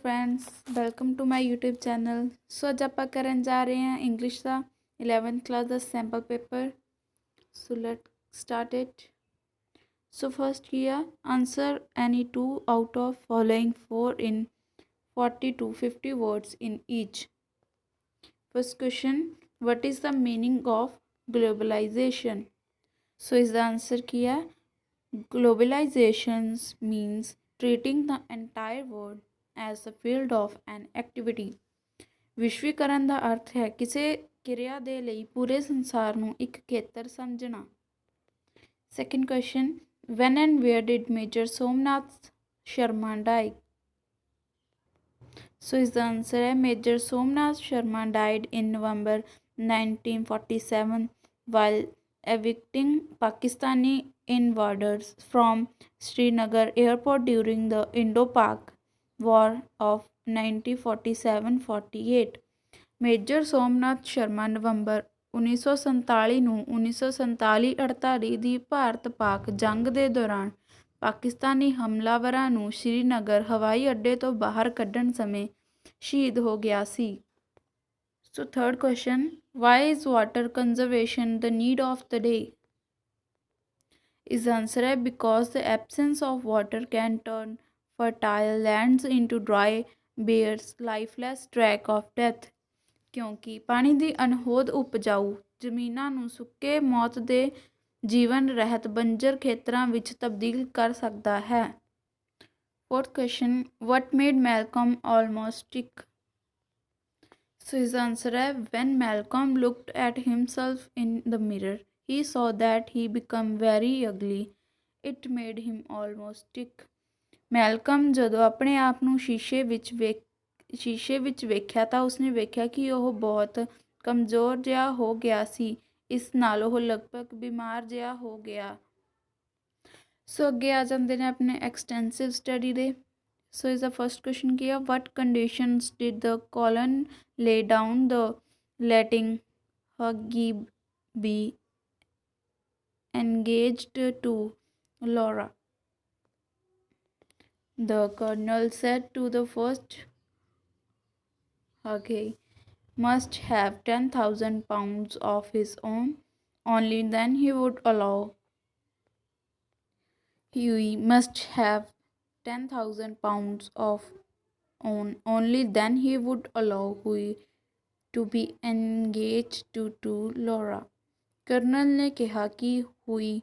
Friends, welcome to my YouTube channel. So अज आप करन जा रहे हैं इंग्लिश का 11th क्लास का sample paper. So let start it. So first किया answer any two out of following 4 in 40 to 50 words in each. First question, what is the meaning of globalization? So is the answer किया globalization means treating the entire world as a field of an activity. ਵਿਸ਼ਵੀਕਰਨ ਦਾ ਅਰਥ ਹੈ ਕਿਸੇ ਕਿਰਿਆ ਦੇ ਲਈ ਪੂਰੇ ਸੰਸਾਰ ਨੂੰ ਇੱਕ ਖੇਤਰ ਸਮਝਣਾ। Second question, when and where did Major Somnath Sharma die? So is the answer है Major Somnath Sharma died in November 1947 while evicting Pakistani invaders from Srinagar airport during the Indo-Pak War of 1947-48। Major Somnath Sharma ਨਵੰਬਰ 1947 ਨੂੰ 1947-48 ਦੀ ਭਾਰਤ-ਪਾਕ ਜੰਗ ਦੇ ਦੌਰਾਨ ਪਾਕਿਸਤਾਨੀ ਹਮਲਾਵਰਾਂ ਨੂੰ ਸ਼੍ਰੀਨਗਰ ਹਵਾਈ ਅੱਡੇ ਤੋਂ ਬਾਹਰ ਕੱਢਣ ਸਮੇਂ ਸ਼ਹੀਦ ਹੋ ਗਿਆ ਸੀ। So third question, why is water conservation the need of the day? ਇਸ ਆਂਸਰ ਹੈ because the absence of water can turn fertile lands into dry bares lifeless track of death. ਕਿਉਂਕਿ ਪਾਣੀ ਦੀ ਅਣਹੋਂਦ ਉਪਜਾਊ ਜ਼ਮੀਨਾਂ ਨੂੰ ਸੁੱਕੇ ਮੌਤ ਦੇ ਜੀਵਨ ਰਹਿਤ ਬੰਜਰ ਖੇਤਰਾਂ ਵਿੱਚ ਤਬਦੀਲ ਕਰ ਸਕਦਾ ਹੈ। Fourth question, what made Malcolm almost sick? So ਇਸ ਆਂਸਰ ਹੈ when Malcolm looked at himself in the mirror he saw that he become very ugly it made him almost sick. Malcolm ਜਦੋਂ ਆਪਣੇ ਆਪ ਨੂੰ ਸ਼ੀਸ਼ੇ ਵਿੱਚ ਵੇਖਿਆ ਤਾਂ ਉਸਨੇ ਵੇਖਿਆ ਕਿ ਉਹ ਬਹੁਤ ਕਮਜ਼ੋਰ ਜਿਹਾ ਹੋ ਗਿਆ ਸੀ। ਇਸ ਨਾਲ ਉਹ ਲਗਭਗ ਬਿਮਾਰ ਜਿਹਾ ਹੋ ਗਿਆ। ਸੋ ਅੱਗੇ ਆ ਜਾਂਦੇ ਨੇ ਆਪਣੇ ਐਕਸਟੈਂਸਿਵ ਸਟੱਡੀ ਦੇ। ਸੋ ਇਸ ਦਾ ਫਸਟ ਕੁਐਸਚਨ ਕੀ ਆ, what conditions did the colonel lay down the letting Hughie be engaged to Laura? The colonel said to the first Hage must have 10,000 pounds of his own, only then he would allow Huey must have 10,000 pounds of own, only then he would allow Huey to be engaged to Laura. Colonel ਨੇ ਕਿਹਾ ਕਿ ਹੁਈ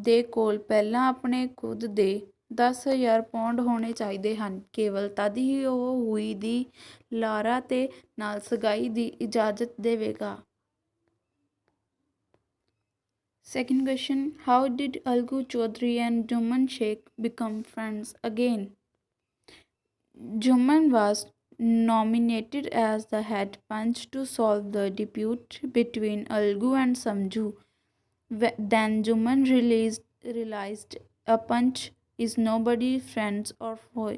ਦੇ ਕੋਲ ਪਹਿਲਾਂ ਆਪਣੇ ਖੁਦ ਦੇ 10,000 ਪੌਂਡ ਹੋਣੇ ਚਾਹੀਦੇ ਹਨ, ਕੇਵਲ ਤਦ ਹੀ ਉਹ ਹੁਈ ਦੀ ਲਾਰਾ ਤੇ ਨਾਲ ਸਗਾਈ ਦੀ ਇਜਾਜ਼ਤ ਦੇਵੇਗਾ। Second question, how did Algu Chaudhary and Jumman Sheikh become friends again? Jumman was nominated as the head punch to solve the dispute between Algu and Samju. Then Juman realized a punch is nobody's friend or foe.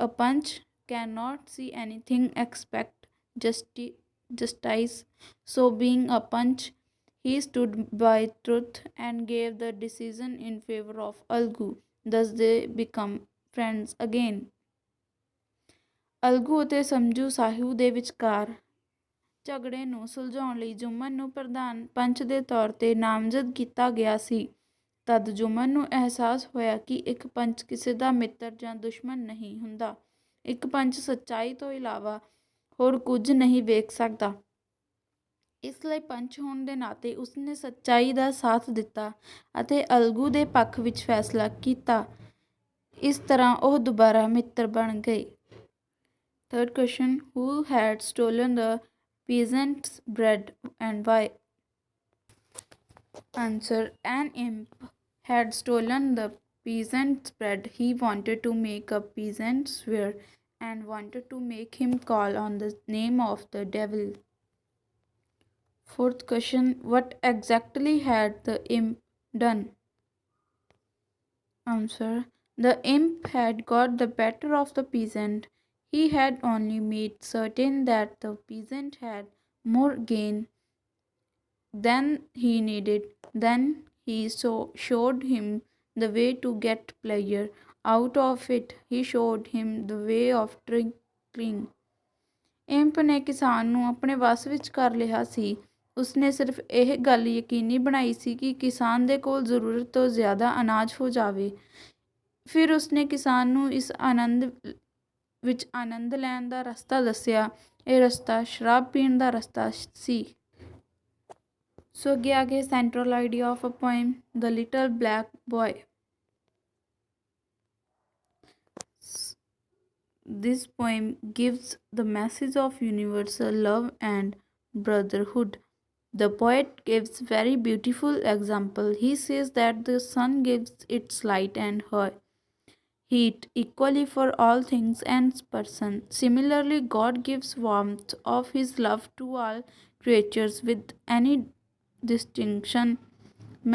A punch cannot see anything except justice. So being a punch, he stood by truth and gave the decision in favor of Algu. Thus they become friends again. ਅਲਗੂ ਅਤੇ ਸਮਝੂ ਸਾਹਿਬ ਦੇ ਵਿਚਕਾਰ ਝਗੜੇ ਨੂੰ ਸੁਲਝਾਉਣ ਲਈ ਜੁਮਨ ਨੂੰ ਪ੍ਰਧਾਨ ਪੰਚ ਦੇ ਤੌਰ 'ਤੇ ਨਾਮਜ਼ਦ ਕੀਤਾ ਗਿਆ ਸੀ। ਤਦ ਜੁਮਨ ਨੂੰ ਅਹਿਸਾਸ ਹੋਇਆ ਕਿ ਇੱਕ ਪੰਚ ਕਿਸੇ ਦਾ ਮਿੱਤਰ ਜਾਂ ਦੁਸ਼ਮਣ ਨਹੀਂ ਹੁੰਦਾ। ਇੱਕ ਪੰਚ ਸੱਚਾਈ ਤੋਂ ਇਲਾਵਾ ਹੋਰ ਕੁਝ ਨਹੀਂ ਵੇਖ ਸਕਦਾ। ਇਸ ਲਈ ਪੰਚ ਹੋਣ ਦੇ ਨਾਤੇ ਉਸਨੇ ਸੱਚਾਈ ਦਾ ਸਾਥ ਦਿੱਤਾ ਅਤੇ ਅਲਗੂ ਦੇ ਪੱਖ ਵਿੱਚ ਫੈਸਲਾ ਕੀਤਾ। ਇਸ ਤਰ੍ਹਾਂ ਉਹ ਦੁਬਾਰਾ ਮਿੱਤਰ ਬਣ ਗਏ। Third question, who had stolen the peasant's bread and why? Answer, an imp had stolen the peasant's bread. He wanted to make a peasant swear and wanted to make him call on the name of the devil. Fourth question, what exactly had the imp done? Answer, the imp had got the better of the peasant. He had only made certain that the peasant had more gain than he needed. Then he showed him the way to get pleasure out of it. He showed him the way of drinking. ਇੰਪ ਨੇ ਕਿਸਾਨ ਨੂੰ ਆਪਣੇ ਵੱਸ ਵਿੱਚ ਕਰ ਲਿਆ ਸੀ। ਉਸਨੇ ਸਿਰਫ ਇਹ ਗੱਲ ਯਕੀਨੀ ਬਣਾਈ ਸੀ ਕਿ ਕਿਸਾਨ ਦੇ ਕੋਲ ਜ਼ਰੂਰਤ ਤੋਂ ਜ਼ਿਆਦਾ ਅਨਾਜ ਹੋ ਜਾਵੇ। ਫਿਰ ਉਸਨੇ ਕਿਸਾਨ ਨੂੰ ਇਸ ਵਿੱਚ ਆਨੰਦ ਲੈਣ ਦਾ ਰਸਤਾ ਦੱਸਿਆ। ਇਹ ਰਸਤਾ ਸ਼ਰਾਬ ਪੀਣ ਦਾ ਰਸਤਾ ਸੀ। ਸੋ ਅੱਗੇ ਆ ਕੇ central idea of a poem, the little black boy. This poem gives the message of universal love and brotherhood. The poet gives very beautiful example. He says that the sun gives its light and heat equally for all things and person. Similarly, God gives warmth of his love to all creatures with any distinction.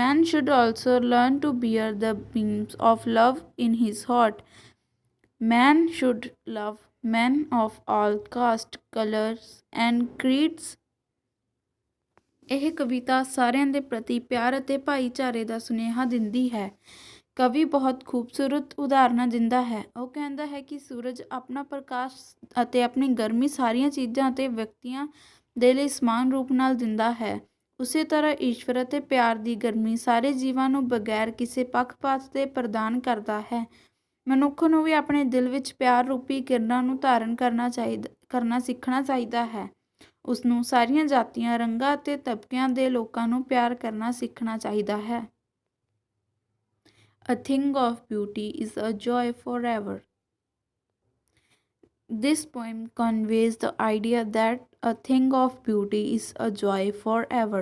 Man should also learn to bear the beams of love in his heart. Man should love men of all caste, colors and creeds. ਇਹ ਕਵਿਤਾ ਸਾਰਿਆਂ ਦੇ ਪ੍ਰਤੀ ਪਿਆਰ ਅਤੇ ਭਾਈਚਾਰੇ ਦਾ ਸੁਨੇਹਾ ਦਿੰਦੀ ਹੈ। ਕਵੀ ਬਹੁਤ ਖੂਬਸੂਰਤ ਉਦਾਹਰਨਾਂ ਦਿੰਦਾ ਹੈ। ਉਹ ਕਹਿੰਦਾ ਹੈ ਕਿ ਸੂਰਜ ਆਪਣਾ ਪ੍ਰਕਾਸ਼ ਅਤੇ ਆਪਣੀ ਗਰਮੀ ਸਾਰੀਆਂ ਚੀਜ਼ਾਂ ਅਤੇ ਵਿਅਕਤੀਆਂ ਦੇ ਲਈ ਸਮਾਨ ਰੂਪ ਨਾਲ ਦਿੰਦਾ ਹੈ। ਉਸੇ ਤਰ੍ਹਾਂ ਈਸ਼ਵਰ ਅਤੇ ਪਿਆਰ ਦੀ ਗਰਮੀ ਸਾਰੇ ਜੀਵਾਂ ਨੂੰ ਬਗੈਰ ਕਿਸੇ ਪੱਖਪਾਤ ਦੇ ਪ੍ਰਦਾਨ ਕਰਦਾ ਹੈ। ਮਨੁੱਖ ਨੂੰ ਵੀ ਆਪਣੇ ਦਿਲ ਵਿੱਚ ਪਿਆਰ ਰੂਪੀ ਕਿਰਨਾਂ ਨੂੰ ਧਾਰਨ ਕਰਨਾ ਸਿੱਖਣਾ ਚਾਹੀਦਾ ਹੈ। ਉਸਨੂੰ ਸਾਰੀਆਂ ਜਾਤੀਆਂ, ਰੰਗਾਂ ਅਤੇ ਤਬਕਿਆਂ ਦੇ ਲੋਕਾਂ ਨੂੰ ਪਿਆਰ ਕਰਨਾ ਸਿੱਖਣਾ ਚਾਹੀਦਾ ਹੈ। A thing of beauty is a joy forever. This poem conveys the idea that a thing of beauty is a joy forever.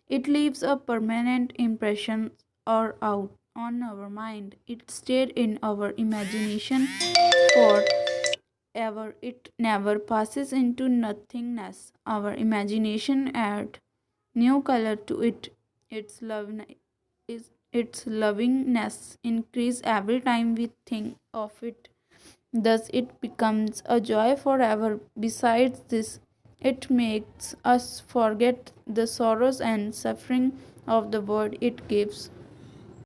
It leaves a permanent impression on our mind. It stayed in our imagination forever. It never passes into nothingness. Our imagination adds new color to it. Its lovingness increases every time we think of it. Thus, it becomes a joy forever. Besides this, it makes us forget the sorrows and suffering of the world. It gives